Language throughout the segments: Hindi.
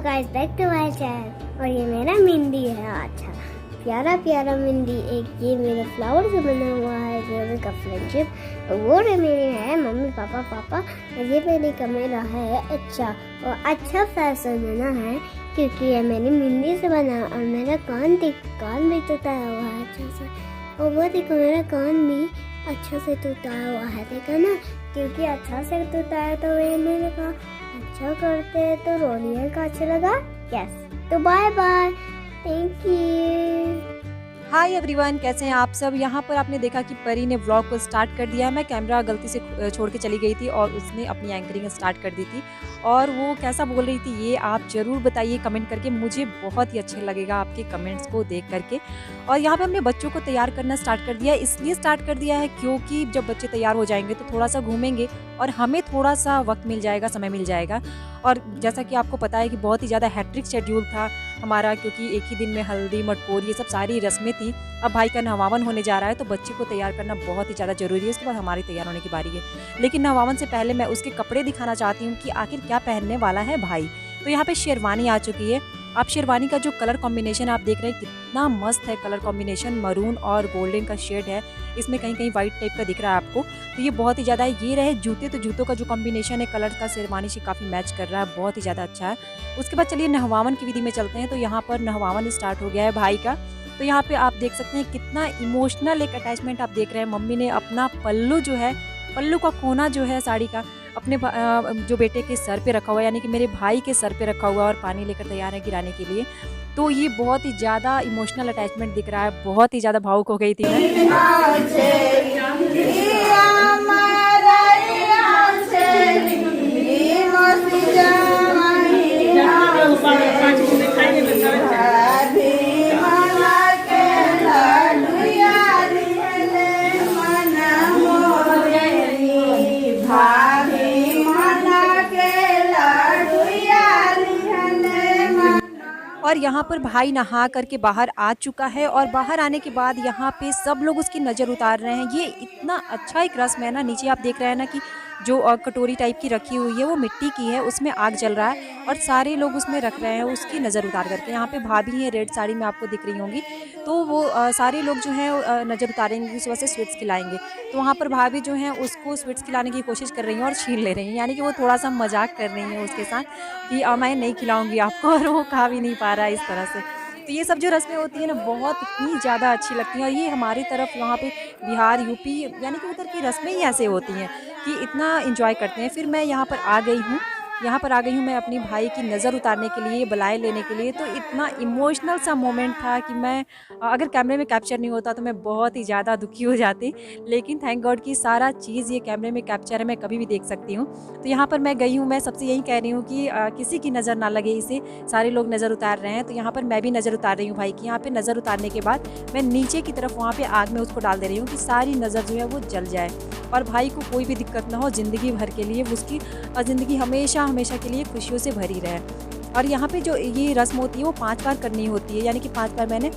Guys, back to my channel. और ये मेरा मेहंदी है। अच्छा प्यारा प्यारा मेहंदी। एक ये मेरे फ्लावर से बना हुआ है, जो का फ्रेंडशिप। और वो मेरे है मम्मी पापा। और ये मेरी कमेरा है। अच्छा और अच्छा फैशन बना है, क्योंकि ये मेरी मेहंदी से बना। और मेरा कान भी टूटाया हुआ है अच्छा से। और वो देखो मेरा कान भी अच्छा से टूटाया हुआ है, देखा ना। क्योंकि अच्छा से टूटाया तो मैंने कहा अच्छा करते हैं तो रोनियल का अच्छा लगा। यस, तो bye bye, thank you. Hi everyone, कैसे हैं आप सब। यहाँ पर आपने देखा कि परी ने व्लॉग को स्टार्ट कर दिया है। मैं कैमरा गलती से छोड़ के चली गई थी और उसने अपनी एंकरिंग स्टार्ट कर दी थी। और वो कैसा बोल रही थी ये आप ज़रूर बताइए कमेंट करके। मुझे बहुत ही अच्छा लगेगा आपके कमेंट्स को देख करके। और यहाँ पे हमने बच्चों को तैयार करना स्टार्ट कर दिया है। इसलिए स्टार्ट कर दिया है क्योंकि जब बच्चे तैयार हो जाएंगे तो थोड़ा सा घूमेंगे और हमें थोड़ा सा वक्त मिल जाएगा, समय मिल जाएगा। और जैसा कि आपको पता है कि बहुत ही ज़्यादा हैट्रिक शेड्यूल था हमारा, क्योंकि एक ही दिन में हल्दी मटकोर ये सब सारी रस्में थी। अब भाई का नहवावन होने जा रहा है तो बच्चे को तैयार करना बहुत ही ज़्यादा ज़रूरी है। उसके बाद हमारी तैयार होने की बारी है। लेकिन नहवावन से पहले मैं उसके कपड़े दिखाना चाहती हूँ कि आखिर क्या पहनने वाला है भाई। तो यहाँ पे शेरवानी आ चुकी है। आप शेरवानी का जो कलर कॉम्बिनेशन आप देख रहे हैं कितना मस्त है। कलर कॉम्बिनेशन मरून और गोल्डन का शेड है। इसमें कहीं कहीं वाइट टाइप का दिख रहा है आपको, तो ये बहुत ही ज़्यादा है। ये रहे जूते, तो जूतों का जो कॉम्बिनेशन है कलर का शेरवानी से काफ़ी मैच कर रहा है, बहुत ही ज़्यादा अच्छा है। उसके बाद चलिए नहवावन की विधि में चलते हैं। तो यहाँ पर नहवावन स्टार्ट हो गया है भाई का। तो यहाँ पे आप देख सकते हैं कितना इमोशनल एक अटैचमेंट आप देख रहे हैं। मम्मी ने अपना पल्लू जो है, पल्लू का कोना जो है साड़ी का अपने जो बेटे के सर पे रखा हुआ है, यानी कि मेरे भाई के सर पे रखा हुआ है और पानी लेकर तैयार है गिराने के लिए। तो ये बहुत ही ज़्यादा इमोशनल अटैचमेंट दिख रहा है। बहुत ही ज़्यादा भावुक हो गई थी मैं। और यहाँ पर भाई नहा करके बाहर आ चुका है और बाहर आने के बाद यहाँ पे सब लोग उसकी नज़र उतार रहे हैं। ये इतना अच्छा एक रस्म है ना। नीचे आप देख रहे हैं ना कि जो कटोरी टाइप की रखी हुई है वो मिट्टी की है, उसमें आग जल रहा है और सारे लोग उसमें रख रहे हैं उसकी नज़र उतार करके। यहाँ पे भाभी है रेड साड़ी में, आपको दिख रही होंगी। तो वो सारे लोग जो हैं नज़र उतारेंगे, उस वजह से स्वीट्स खिलाएंगे। तो वहाँ पर भाभी जो हैं उसको स्वीट्स खिलाने की कोशिश कर रही हैं और छीन ले रही हैं, यानी कि वो थोड़ा सा मजाक कर रही हैं उसके साथ कि मैं नहीं खिलाऊंगी आपको, और वो खा भी नहीं पा रहा है इस तरह से। तो ये सब जो रस्में होती हैं ना बहुत ही ज़्यादा अच्छी लगती हैं। और ये हमारी तरफ वहाँ पे बिहार यूपी यानी कि उधर की रस्में ही ऐसे होती हैं कि इतना एंजॉय करते हैं। फिर मैं यहाँ पर आ गई हूँ, मैं अपनी भाई की नज़र उतारने के लिए, बधाई लेने के लिए। तो इतना इमोशनल सा मोमेंट था कि मैं अगर कैमरे में कैप्चर नहीं होता तो मैं बहुत ही ज़्यादा दुखी हो जाती। लेकिन थैंक गॉड कि सारा चीज़ ये कैमरे में कैप्चर है, मैं कभी भी देख सकती हूँ। तो यहाँ पर मैं गई हूँ, मैं सबसे यही कह रही हूँ कि किसी की नज़र ना लगे इसे। सारे लोग नज़र उतार रहे हैं तो यहाँ पर मैं भी नज़र उतार रही हूँ भाई की। यहाँ पर नज़र उतारने के बाद मैं नीचे की तरफ वहाँ पर आग में उसको डाल दे रही हूँ कि सारी नज़र जो है वो जल जाए और भाई को कोई भी दिक्कत ना हो ज़िंदगी भर के लिए, उसकी ज़िंदगी हमेशा हमेशा के लिए खुशियों से भरी रहे। और यहाँ पे जो ये रस्म होती है वो 5 बार करनी होती है, यानी कि 5 बार मैंने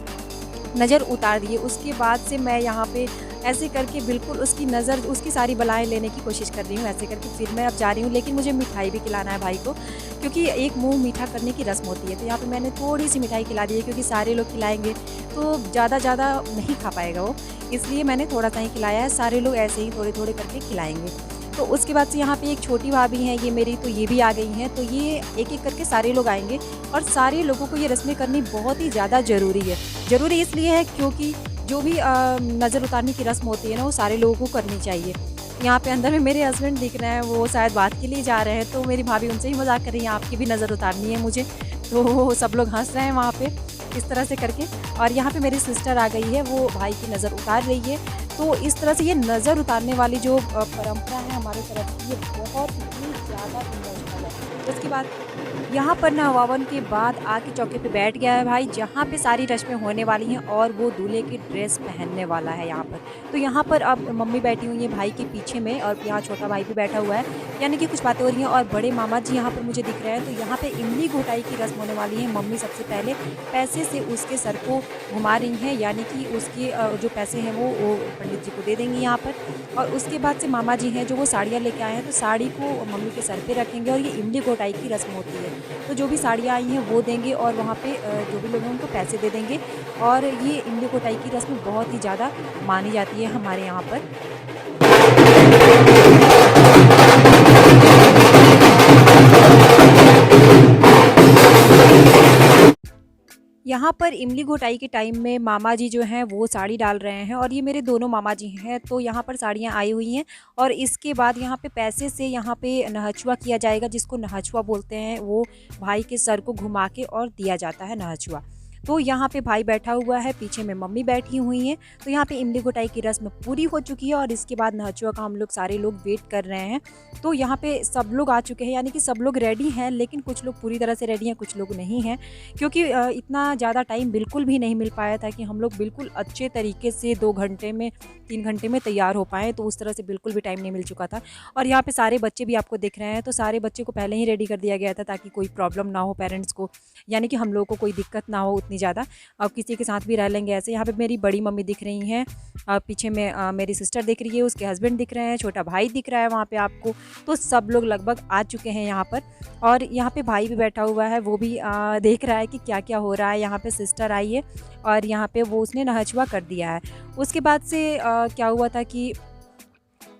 नज़र उतार दी है। उसके बाद से मैं यहाँ पे ऐसे करके बिल्कुल उसकी नज़र, उसकी सारी बलाएँ लेने की कोशिश कर रही हूँ। ऐसे करके फिर मैं अब जा रही हूँ, लेकिन मुझे मिठाई भी खिलाना है भाई को, क्योंकि एक मुँह मीठा करने की रस्म होती है। तो यहाँ पे मैंने थोड़ी सी मिठाई खिला दी है, क्योंकि सारे लोग खिलाएंगे तो ज़्यादा नहीं खा पाएगा वो, इसलिए मैंने थोड़ा सा ही खिलाया है। सारे लोग ऐसे ही थोड़े थोड़े करके खिलाएंगे। तो उसके बाद से यहाँ पे एक छोटी भाभी हैं ये मेरी, तो ये भी आ गई हैं। तो ये एक एक करके सारे लोग आएंगे और सारे लोगों को ये रस्में करनी बहुत ही ज़्यादा ज़रूरी है। ज़रूरी इसलिए है क्योंकि जो भी नज़र उतारने की रस्म होती है ना वो सारे लोगों को करनी चाहिए। यहाँ पे अंदर में मेरे हस्बैंड दिख रहे हैं, वो शायद बात के लिए जा रहे हैं। तो मेरी भाभी उनसे ही मजाक कर रही है आपकी भी नज़र उतारनी है मुझे। तो सब लोग हंस रहे हैं वहाँ पे इस तरह से करके। और यहाँ पे मेरी सिस्टर आ गई है, वो भाई की नज़र उतार रही है। तो इस तरह से ये नज़र उतारने वाली जो परंपरा है हमारे तरफ की, ये बहुत ही ज़्यादा इमोशनल है। उसके बाद यहाँ पर नहवावन के बाद आके चौके पे बैठ गया है भाई, जहाँ पे सारी रस्में होने वाली हैं और वो दूल्हे की ड्रेस पहनने वाला है यहाँ पर। तो यहाँ पर अब मम्मी बैठी हुई है भाई के पीछे में और यहाँ छोटा भाई भी बैठा हुआ है, यानी कि कुछ बातें हो रही हैं। और बड़े मामा जी यहाँ पर मुझे दिख रहे हैं। तो यहाँ पे इमली घोटाई की रस्म होने वाली है। मम्मी सबसे पहले पैसे से उसके सर को घुमा रही हैं, यानी कि उसके जो पैसे हैं वो पंडित जी को दे देंगी यहाँ पर। और उसके बाद से मामा जी हैं जो वो साड़ियाँ लेके आए हैं, तो साड़ी को मम्मी के सर पे रखेंगे और ये इमली घोटाई की रस्म होती है। तो जो भी साड़ियाँ आई हैं वो देंगे और वहाँ पे जो भी लोग हैं उनको पैसे दे देंगे। और ये इमली कोटाई की रस्म बहुत ही ज़्यादा मानी जाती है हमारे यहाँ पर। यहाँ पर इमली घोटाई के टाइम में मामा जी जो हैं वो साड़ी डाल रहे हैं और ये मेरे दोनों मामा जी हैं, तो यहाँ पर साड़ियाँ आई हुई हैं। और इसके बाद यहाँ पे पैसे से यहाँ पे नहचुआ किया जाएगा, जिसको नहचुआ बोलते हैं। वो भाई के सर को घुमा के और दिया जाता है नहचुआ। तो यहाँ पे भाई बैठा हुआ है, पीछे में मम्मी बैठी हुई हैं। तो यहाँ पे इमली घोटाई की रस्म पूरी हो चुकी है और इसके बाद नहचुआ का हम लोग सारे लोग वेट कर रहे हैं। तो यहाँ पे सब लोग आ चुके हैं, यानी कि सब लोग रेडी हैं, लेकिन कुछ लोग पूरी तरह से रेडी हैं, कुछ लोग नहीं हैं, क्योंकि इतना ज़्यादा टाइम बिल्कुल भी नहीं मिल पाया था कि हम लोग बिल्कुल अच्छे तरीके से 2 घंटे में 3 घंटे में तैयार हो पाएँ। तो उस तरह से बिल्कुल भी टाइम नहीं मिल चुका था। और यहाँ पे सारे बच्चे भी आपको दिख रहे हैं, तो सारे बच्चे को पहले ही रेडी कर दिया गया था ताकि कोई प्रॉब्लम ना हो पेरेंट्स को, यानी कि हम लोगों को कोई दिक्कत ना हो उतनी ज़्यादा। अब किसी के साथ भी रह लेंगे ऐसे। यहाँ पे मेरी बड़ी मम्मी दिख रही हैं, पीछे में मेरी सिस्टर दिख रही है, उसके हस्बैंड दिख रहे हैं, छोटा भाई दिख रहा है वहाँ पे आपको। तो सब लोग लगभग आ चुके हैं यहाँ पर। और यहाँ पे भाई भी बैठा हुआ है, वो भी देख रहा है कि क्या क्या हो रहा है। यहाँ पे सिस्टर आई है और यहाँ पे वो उसने नहचुआ कर दिया है। उसके बाद से क्या हुआ था कि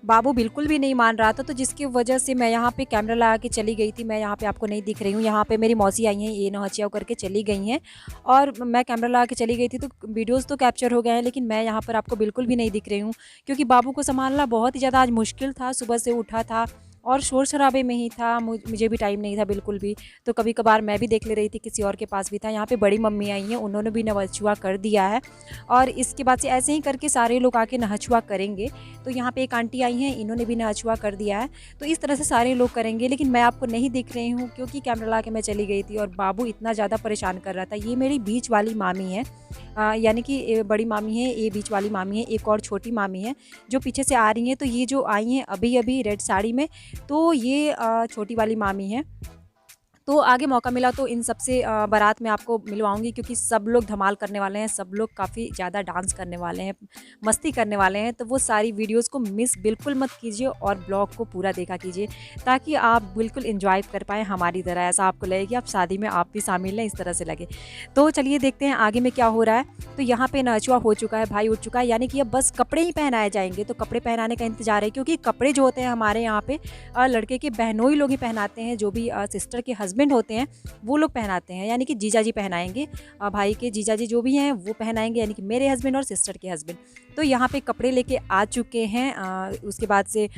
बाबू बिल्कुल भी नहीं मान रहा था, तो जिसकी वजह से मैं यहाँ पे कैमरा लगा के चली गई थी। मैं यहाँ पे आपको नहीं दिख रही हूँ, यहाँ पे मेरी मौसी आई हैं, ये नहचिया करके चली गई हैं और मैं कैमरा लगा के चली गई थी। तो वीडियोस तो कैप्चर हो गए हैं, लेकिन मैं यहाँ पर आपको बिल्कुल भी नहीं दिख रही हूँ, क्योंकि बाबू को संभालना बहुत ही ज़्यादा आज मुश्किल था। सुबह से उठा था और शोर शराबे में ही था, मुझे भी टाइम नहीं था बिल्कुल भी। तो कभी कभार मैं भी देख ले रही थी, किसी और के पास भी था। यहाँ पे बड़ी मम्मी आई हैं, उन्होंने भी नहचुआ कर दिया है और इसके बाद से ऐसे ही करके सारे लोग आके नहचुआ करेंगे। तो यहाँ पे एक आंटी आई हैं, इन्होंने भी नहचुआ कर दिया है। तो इस तरह से सारे लोग करेंगे, लेकिन मैं आपको नहीं दिख रही हूँ क्योंकि कैमरा ला के मैं चली गई थी और बाबू इतना ज़्यादा परेशान कर रहा था। ये मेरी बीच वाली मामी है, यानी कि बड़ी मामी है, ये बीच वाली मामी है, एक और छोटी मामी है जो पीछे से आ रही हैं। तो ये जो आई हैं अभी अभी रेड साड़ी में, तो ये छोटी वाली मामी है। तो आगे मौका मिला तो इन सब से बारात में आपको मिलवाऊंगी, क्योंकि सब लोग धमाल करने वाले हैं, सब लोग काफ़ी ज़्यादा डांस करने वाले हैं, मस्ती करने वाले हैं। तो वो सारी वीडियोस को मिस बिल्कुल मत कीजिए और ब्लॉग को पूरा देखा कीजिए, ताकि आप बिल्कुल एंजॉय कर पाएँ हमारी तरह। ऐसा आपको लगे कि आप शादी में आप भी शामिल हैं, इस तरह से लगे। तो चलिए देखते हैं आगे में क्या हो रहा है। तो यहाँ पे नहचुआ हो चुका है, भाई उठ चुका है, यानी कि अब बस कपड़े ही पहनाए जाएंगे। तो कपड़े पहनाने का इंतजार है, क्योंकि कपड़े जो होते हैं हमारे यहाँ पे लड़के के बहनोई लोग ही पहनाते हैं, जो भी सिस्टर के हस्बैंड होते हैं वो लोग पहनाते हैं, यानी कि जीजा जी पहनाएंगे। भाई के जीजा जी जो भी हैं वो पहनाएंगे, यानी कि मेरे हस्बैंड और सिस्टर के हस्बैंड। तो यहाँ पे कपड़े लेके आ चुके हैं। उसके बाद से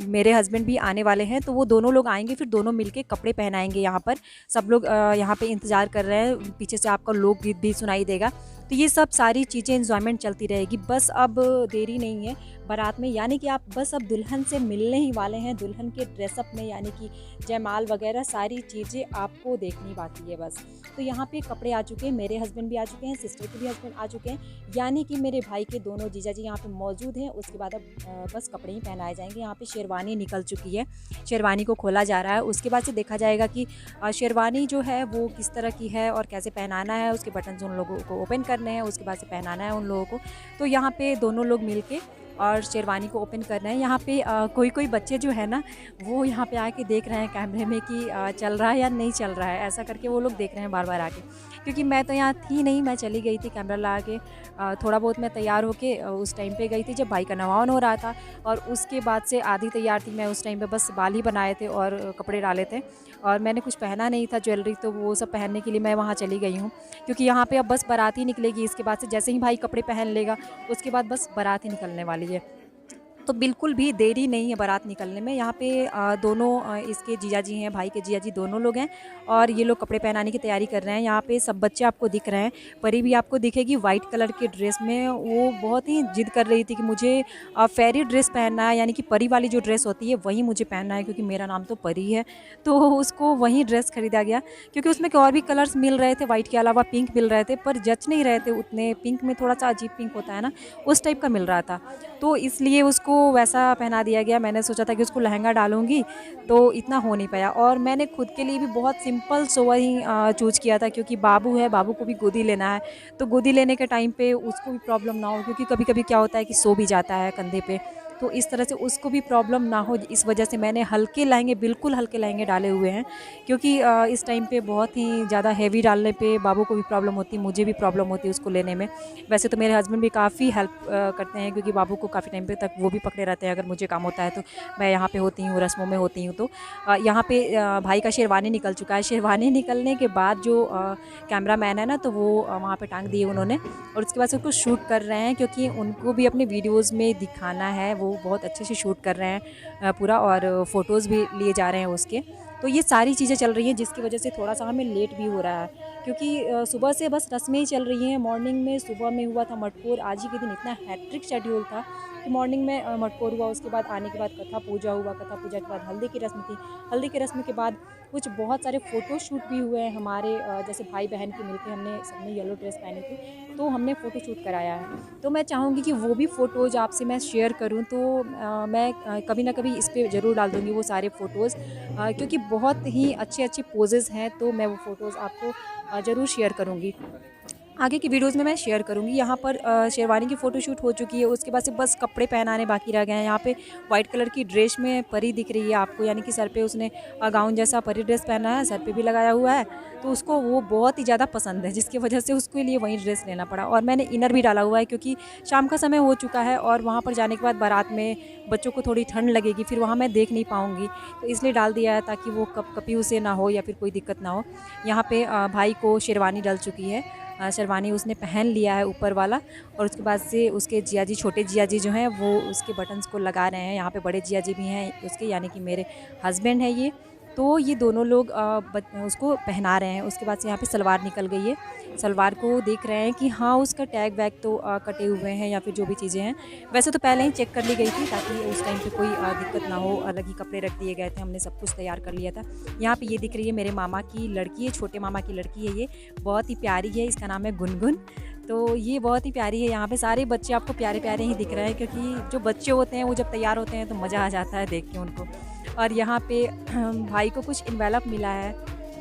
मेरे हस्बैंड भी आने वाले हैं, तो वो दोनों लोग आएंगे, फिर दोनों मिलके कपड़े पहनाएंगे। यहाँ पर सब लोग यहाँ पे इंतज़ार कर रहे हैं, पीछे से आपका लोकगीत भी सुनाई देगा। तो ये सब सारी चीज़ें एंजॉयमेंट चलती रहेगी। बस अब देरी नहीं है बारात में, यानी कि आप बस अब दुल्हन से मिलने ही वाले हैं, दुल्हन के ड्रेसअप में, यानी कि जयमाल वगैरह सारी चीज़ें आपको देखनी बाकी है बस। तो यहाँ पे कपड़े आ चुके हैं, मेरे हस्बैंड भी आ चुके हैं, सिस्टर के भी हस्बैंड आ चुके हैं, यानी कि मेरे भाई के दोनों जीजा जी यहाँ पे मौजूद हैं। उसके बाद अब बस कपड़े ही पहनाए जाएंगे। यहाँ पे शेरवानी निकल चुकी है, शेरवानी को खोला जा रहा है। उसके बाद से देखा जाएगा कि शेरवानी जो है वो किस तरह की है और कैसे पहनाना है, उसके बटन्स उन लोगों को ओपन करने हैं, उसके बाद से पहनाना है उन लोगों को। तो यहाँ पे दोनों लोग मिलके और शेरवानी को ओपन कर रहे हैं। यहाँ पे कोई कोई बच्चे जो है ना, वो यहाँ पे आके देख रहे हैं कैमरे में कि चल रहा है या नहीं चल रहा है, ऐसा करके वो लोग देख रहे हैं बार बार आके। क्योंकि मैं तो यहाँ थी नहीं, मैं चली गई थी कैमरा लगा के। थोड़ा बहुत मैं तैयार होके उस टाइम पे गई थी जब भाई का नवान हो रहा था, और उसके बाद से आधी तैयार थी मैं उस टाइम पे, बस बाल ही बनाए थे और कपड़े डाले थे, और मैंने कुछ पहना नहीं था ज्वेलरी, तो वो सब पहनने के लिए मैं वहाँ चली गई हूँ। क्योंकि यहाँ पे अब बस बारात ही निकलेगी, इसके बाद से जैसे ही भाई कपड़े पहन लेगा उसके बाद बस बारात ही निकलने वाली है। तो बिल्कुल भी देरी नहीं है बारात निकलने में। यहाँ पे दोनों इसके जीजा जी हैं, भाई के जीजा जी दोनों लोग हैं, और ये लोग कपड़े पहनाने की तैयारी कर रहे हैं। यहाँ पे सब बच्चे आपको दिख रहे हैं, परी भी आपको दिखेगी वाइट कलर के ड्रेस में। वो बहुत ही जिद कर रही थी कि मुझे फेरी ड्रेस पहनना है, यानी कि परी वाली जो ड्रेस होती है वही मुझे पहनना है, क्योंकि मेरा नाम तो परी है। तो उसको वही ड्रेस खरीदा गया, क्योंकि उसमें और भी कलर्स मिल रहे थे, वाइट के अलावा पिंक मिल रहे थे, पर जच नहीं रहे थे उतने। पिंक में थोड़ा सा अजीब पिंक होता है ना, उस टाइप का मिल रहा था, तो इसलिए उसको वैसा पहना दिया गया। मैंने सोचा था कि उसको लहंगा डालूंगी, तो इतना हो नहीं पाया। और मैंने खुद के लिए भी बहुत सिंपल सोवर ही चूज़ किया था, क्योंकि बाबू है, बाबू को भी गोदी लेना है, तो गोदी लेने के टाइम पे उसको भी प्रॉब्लम ना हो, क्योंकि कभी कभी क्या होता है कि सो भी जाता है कंधे पे, तो इस तरह से उसको भी प्रॉब्लम ना हो, इस वजह से मैंने हल्के लहंगे, बिल्कुल हल्के लहंगे डाले हुए हैं, क्योंकि इस टाइम पे बहुत ही ज़्यादा हैवी डालने पे बाबू को भी प्रॉब्लम होती है, मुझे भी प्रॉब्लम होती है उसको लेने में। वैसे तो मेरे हस्बैंड भी काफ़ी हेल्प करते हैं, क्योंकि बाबू को काफ़ी टाइम पे तक वो भी पकड़े रहते हैं। अगर मुझे काम होता है तो मैं यहाँ पे होती हूँ, रस्मों में होती हूँ। तो यहाँ पे भाई का शेरवानी निकल चुका है। शेरवानी निकलने के बाद जो कैमरा मैन है ना, तो वो वहाँ पे टांग दिए उन्होंने, और उसके बाद से उसको शूट कर रहे हैं, क्योंकि उनको भी अपने वीडियोज़ में दिखाना है। वो बहुत अच्छे से शूट कर रहे हैं पूरा, और फ़ोटोज़ भी लिए जा रहे हैं उसके। तो ये सारी चीज़ें चल रही हैं, जिसकी वजह से थोड़ा-सा हमें लेट भी हो रहा है, क्योंकि सुबह से बस रस्में ही चल रही हैं। मॉर्निंग में सुबह में हुआ था मटकोर, आज ही के दिन इतना हैट्रिक शेड्यूल था कि मॉर्निंग में मटकोर हुआ, उसके बाद आने के बाद कथा पूजा हुआ, कथा पूजा के बाद हल्दी की रस्म थी, हल्दी की रस्म के बाद कुछ बहुत सारे फ़ोटो शूट भी हुए हैं हमारे, जैसे भाई बहन के मिलके हमने सबने येलो ड्रेस पहनी थी, तो हमने फ़ोटो शूट कराया है। तो मैं चाहूँगी कि वो भी फ़ोटोज़ आपसे मैं शेयर करूँ, तो मैं कभी ना कभी इस पे ज़रूर डाल दूँगी वो सारे फ़ोटोज़, क्योंकि बहुत ही अच्छे-अच्छे पोजेज़ हैं, तो मैं वो फ़ोटोज़ आपको ज़रूर शेयर करूँगी। आगे की वीडियोज़ में मैं शेयर करूँगी। यहाँ पर शेरवानी की फ़ोटोशूट हो चुकी है, उसके बाद से बस कपड़े पहनाने बाकी रह गए हैं। यहाँ पे वाइट कलर की ड्रेस में परी दिख रही है आपको, यानी कि सर पे उसने गाउन जैसा परी ड्रेस पहना है, सर पे भी लगाया हुआ है, तो उसको वो बहुत ही ज़्यादा पसंद है, जिसकी वजह से उसके लिए वही ड्रेस लेना पड़ा। और मैंने इनर भी डाला हुआ है, क्योंकि शाम का समय हो चुका है, और वहाँ पर जाने के बाद बारात में बच्चों को थोड़ी ठंड लगेगी, फिर वहाँ मैं देख नहीं पाऊँगी, तो इसलिए डाल दिया है, ताकि वो कपकपी उसे ना हो या फिर कोई दिक्कत ना हो। यहाँ पे भाई को शेरवानी डल चुकी है, शेरवानी उसने पहन लिया है ऊपर वाला, और उसके बाद से उसके जिया जी, छोटे जिया जी जो हैं, वो उसके बटन्स को लगा रहे हैं। यहाँ पे बड़े जिया जी भी हैं उसके, यानी कि मेरे हस्बैंड हैं ये। तो ये दोनों लोग उसको पहना रहे हैं। उसके बाद से यहाँ पे सलवार निकल गई है। सलवार को देख रहे हैं कि हाँ, उसका टैग वैग तो कटे हुए हैं, या फिर जो भी चीज़ें हैं। वैसे तो पहले ही चेक कर ली गई थी, ताकि उस टाइम पे कोई दिक्कत ना हो। अलग ही कपड़े रख दिए गए थे, हमने सब कुछ तैयार कर लिया था। यहाँ पे ये दिख रही है मेरे मामा की लड़की है, छोटे मामा की लड़की है ये, बहुत ही प्यारी है, इसका नाम है गुनगुन। तो ये बहुत ही प्यारी है। यहाँ पे सारे बच्चे आपको प्यारे-प्यारे ही दिख रहे हैं, क्योंकि जो बच्चे होते हैं वो जब तैयार होते हैं तो मज़ा आ जाता है देख के उनको। और यहाँ पे भाई को कुछ एनवेलप मिला है,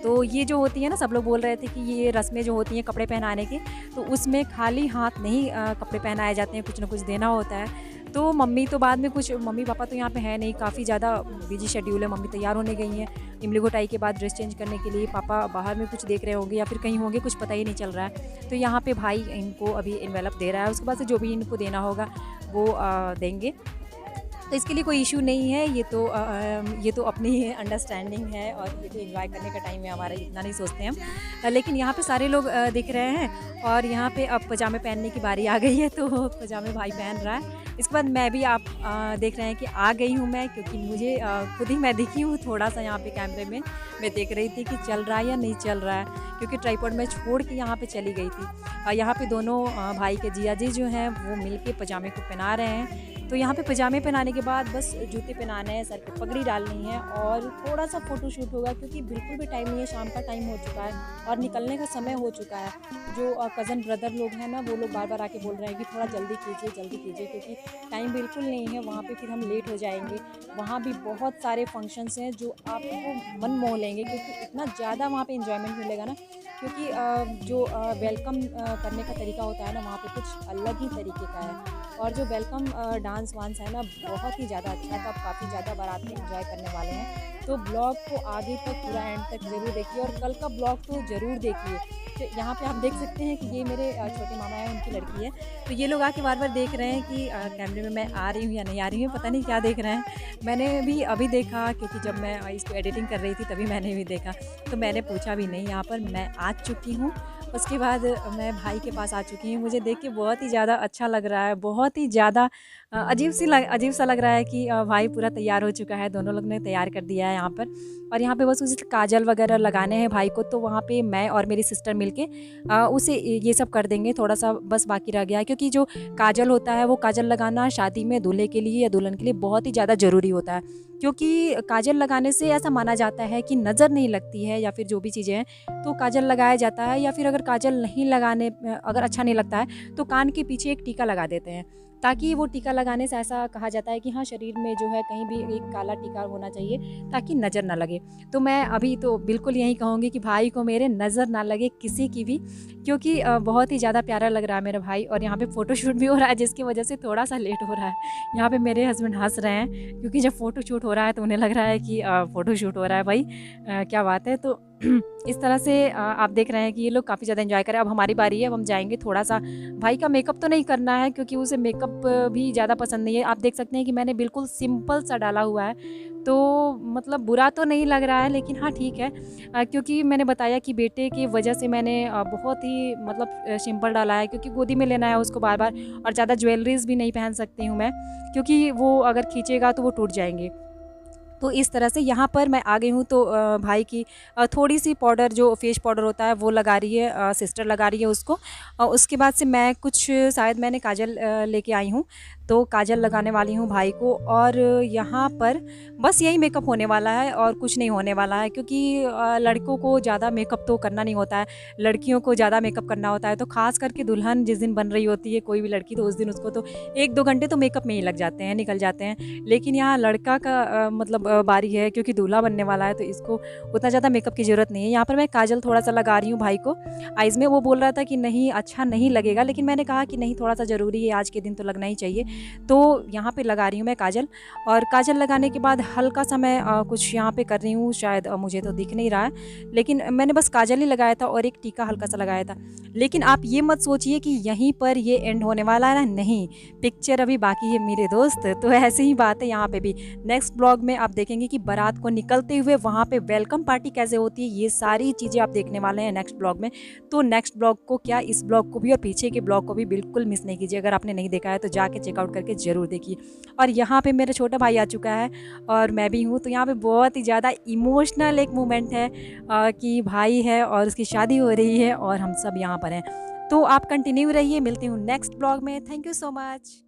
तो ये जो होती है ना, सब लोग बोल रहे थे कि ये रस्में जो होती हैं कपड़े पहनाने की, तो उसमें खाली हाथ नहीं कपड़े पहनाए जाते हैं, कुछ ना कुछ देना होता है। तो मम्मी तो बाद में कुछ, मम्मी पापा तो यहाँ पे है नहीं, काफ़ी ज़्यादा बिजी शेड्यूल है। मम्मी तैयार होने गई हैं इमली घोटाई के बाद ड्रेस चेंज करने के लिए, पापा बाहर में कुछ देख रहे होंगे या फिर कहीं होंगे, कुछ पता ही नहीं चल रहा है। तो यहाँ पे भाई इनको अभी एनवेलप दे रहा है, उसके बाद से जो भी इनको देना होगा वो देंगे। तो इसके लिए कोई इशू नहीं है, ये तो अपनी अंडरस्टैंडिंग है, और ये तो एंजॉय करने का टाइम है हमारा, इतना नहीं सोचते हम। लेकिन यहाँ पे सारे लोग दिख रहे हैं, और यहाँ पे अब पजामे पहनने की बारी आ गई है, तो पजामे भाई पहन रहा है। इसके बाद मैं भी, आप देख रहे हैं कि आ गई हूँ मैं, क्योंकि मुझे खुद ही मैं दिखी हूँ थोड़ा-सा यहाँ पे कैमरे में। मैं देख रही थी कि चल रहा है या नहीं चल रहा है, क्योंकि ट्राइपॉड में छोड़ के यहाँ पे चली गई थी। यहाँ पे दोनों भाई के जिया जी जो हैं, वो मिल के पजामे को पहना रहे हैं। तो यहाँ पे पजामे पहनाने के बाद बस जूते पहनाने हैं, सर पे पगड़ी डालनी है, और थोड़ा-सा फ़ोटो शूट होगा, क्योंकि बिल्कुल भी टाइम नहीं है, शाम का टाइम हो चुका है और निकलने का समय हो चुका है। जो कज़न ब्रदर लोग हैं ना, वो लोग बार-बार आके बोल रहे हैं कि थोड़ा जल्दी कीजिए, क्योंकि टाइम बिल्कुल नहीं है, वहाँ पे फिर हम लेट हो जाएँगे। वहाँ भी बहुत सारे फंक्शंस हैं जो आपको मन मोह लेंगे, क्योंकि इतना ज़्यादा वहाँ पे एन्जॉयमेंट मिलेगा ना, क्योंकि जो वेलकम करने का तरीका होता है ना, वहाँ पे कुछ अलग ही तरीके का है। और जो वेलकम डांस वांस है ना, बहुत ही ज़्यादा अच्छा है, तो आप काफ़ी ज़्यादा बारात में एंजॉय करने वाले हैं। तो ब्लॉग को आगे तक, पूरा एंड तक ज़रूर देखिए, और कल का ब्लॉग तो ज़रूर देखिए। तो यहाँ पे आप देख सकते हैं कि ये मेरे छोटे मामा हैं, उनकी लड़की है। तो ये लोग आके बार-बार देख रहे हैं कि कैमरे में मैं आ रही हूँ या नहीं आ रही हूँ, पता नहीं क्या देख रहे हैं। मैंने भी अभी देखा, क्योंकि जब मैं इसको एडिटिंग कर रही थी तभी मैंने भी देखा, तो मैंने पूछा भी नहीं। यहाँ पर मैं आ चुकी हूँ, उसके बाद मैं भाई के पास आ चुकी हूँ। मुझे देख के बहुत ही ज़्यादा अच्छा लग रहा है, बहुत ही ज़्यादा अजीब सा लग रहा है कि भाई पूरा तैयार हो चुका है, दोनों लोग ने तैयार कर दिया है यहाँ पर। और यहाँ पे बस उसे काजल वगैरह लगाने हैं भाई को, तो वहाँ पे मैं और मेरी सिस्टर मिलके उसे ये सब कर देंगे। थोड़ा सा बस बाकी रह गया है, क्योंकि जो काजल होता है वो काजल लगाना शादी में दूल्हे के लिए या दुल्हन के लिए बहुत ही ज़्यादा ज़रूरी होता है, क्योंकि काजल लगाने से ऐसा माना जाता है कि नज़र नहीं लगती है, या फिर जो भी चीज़ें हैं, तो काजल लगाया जाता है। या फिर अगर अगर काजल नहीं लगाने अगर अच्छा नहीं लगता है तो कान के पीछे एक टीका लगा देते हैं, ताकि वो टीका लगाने से ऐसा कहा जाता है कि हाँ, शरीर में जो है कहीं भी एक काला टीका होना चाहिए ताकि नज़र ना लगे। तो मैं अभी तो बिल्कुल यही कहूँगी कि भाई को मेरे नज़र ना लगे किसी की भी, क्योंकि बहुत ही ज़्यादा प्यारा लग रहा है मेरा भाई। और यहाँ पे फ़ोटोशूट भी हो रहा है, जिसकी वजह से थोड़ा सा लेट हो रहा है। यहाँ पे मेरे हस्बैंड हंस रहे हैं, क्योंकि जब फ़ोटोशूट हो रहा है तो उन्हें लग रहा है कि फ़ोटोशूट हो रहा है भाई, क्या बात है। तो इस तरह से आप देख रहे हैं कि ये लोग काफ़ी ज़्यादा एंजॉय करें। अब हमारी बारी है, अब हम जाएंगे थोड़ा सा। भाई का मेकअप तो नहीं करना है, क्योंकि उसे मेकअप भी ज़्यादा पसंद नहीं है। आप देख सकते हैं कि मैंने बिल्कुल सिंपल सा डाला हुआ है, तो मतलब बुरा तो नहीं लग रहा है, लेकिन हाँ ठीक है, क्योंकि मैंने बताया कि बेटे की वजह से मैंने बहुत ही मतलब सिंपल डाला है, क्योंकि गोदी में लेना है उसको बार बार, और ज़्यादा ज्वेलरीज भी नहीं पहन सकती हूँ मैं, क्योंकि वो अगर खींचेगा तो वो टूट जाएंगे। तो इस तरह से यहाँ पर मैं आ गई हूँ। तो भाई की थोड़ी सी पाउडर, जो फेस पाउडर होता है, वो लगा रही है, सिस्टर लगा रही है उसको। और उसके बाद से मैं कुछ शायद मैंने काजल लेके आई हूँ, तो काजल लगाने वाली हूँ भाई को। और यहाँ पर बस यही मेकअप होने वाला है और कुछ नहीं होने वाला है, क्योंकि लड़कों को ज़्यादा मेकअप तो करना नहीं होता है, लड़कियों को ज़्यादा मेकअप करना होता है। तो ख़ास करके दुल्हन जिस दिन बन रही होती है कोई भी लड़की, तो उस दिन उसको तो 1-2 घंटे तो मेकअप में ही लग जाते हैं, निकल जाते हैं। लेकिन यहाँ लड़का का मतलब बारी है, क्योंकि दूल्हा बनने वाला है, तो इसको उतना ज़्यादा मेकअप की ज़रूरत नहीं है। यहाँ पर मैं काजल थोड़ा सा लगा रही हूँ भाई को आइज़ में। वो बोल रहा था कि नहीं अच्छा नहीं लगेगा, लेकिन मैंने कहा कि नहीं, थोड़ा सा ज़रूरी है, आज के दिन तो लगना ही चाहिए। तो यहाँ पे लगा रही हूँ मैं काजल। और काजल लगाने के बाद हल्का सा मैं कुछ यहाँ पे कर रही हूँ, शायद मुझे तो दिख नहीं रहा है, लेकिन मैंने बस काजल ही लगाया था और एक टीका हल्का सा लगाया था। लेकिन आप ये मत सोचिए कि यहीं पर ये एंड होने वाला है, नहीं, पिक्चर अभी बाकी है मेरे दोस्त। तो ऐसे ही बात है यहाँ पे भी। नेक्स्ट ब्लॉग में आप देखेंगे कि बारात को निकलते हुए वहाँ पे वेलकम पार्टी कैसे होती है, ये सारी चीज़ें आप देखने वाले हैं नेक्स्ट ब्लॉग में। तो नेक्स्ट ब्लॉग को क्या, इस ब्लॉग को भी और पीछे के ब्लॉग को भी बिल्कुल मिस नहीं कीजिए। अगर आपने नहीं देखा है तो जाके चेकआउट करके ज़रूर देखिए। और यहाँ पे मेरा छोटा भाई आ चुका है और मैं भी हूँ, तो यहाँ पे बहुत ही ज़्यादा इमोशनल एक मोमेंट है कि भाई है और उसकी शादी हो रही है और हम सब यहाँ पर हैं। तो आप कंटिन्यू रहिए, मिलती हूँ नेक्स्ट ब्लॉग में। Thank you so much.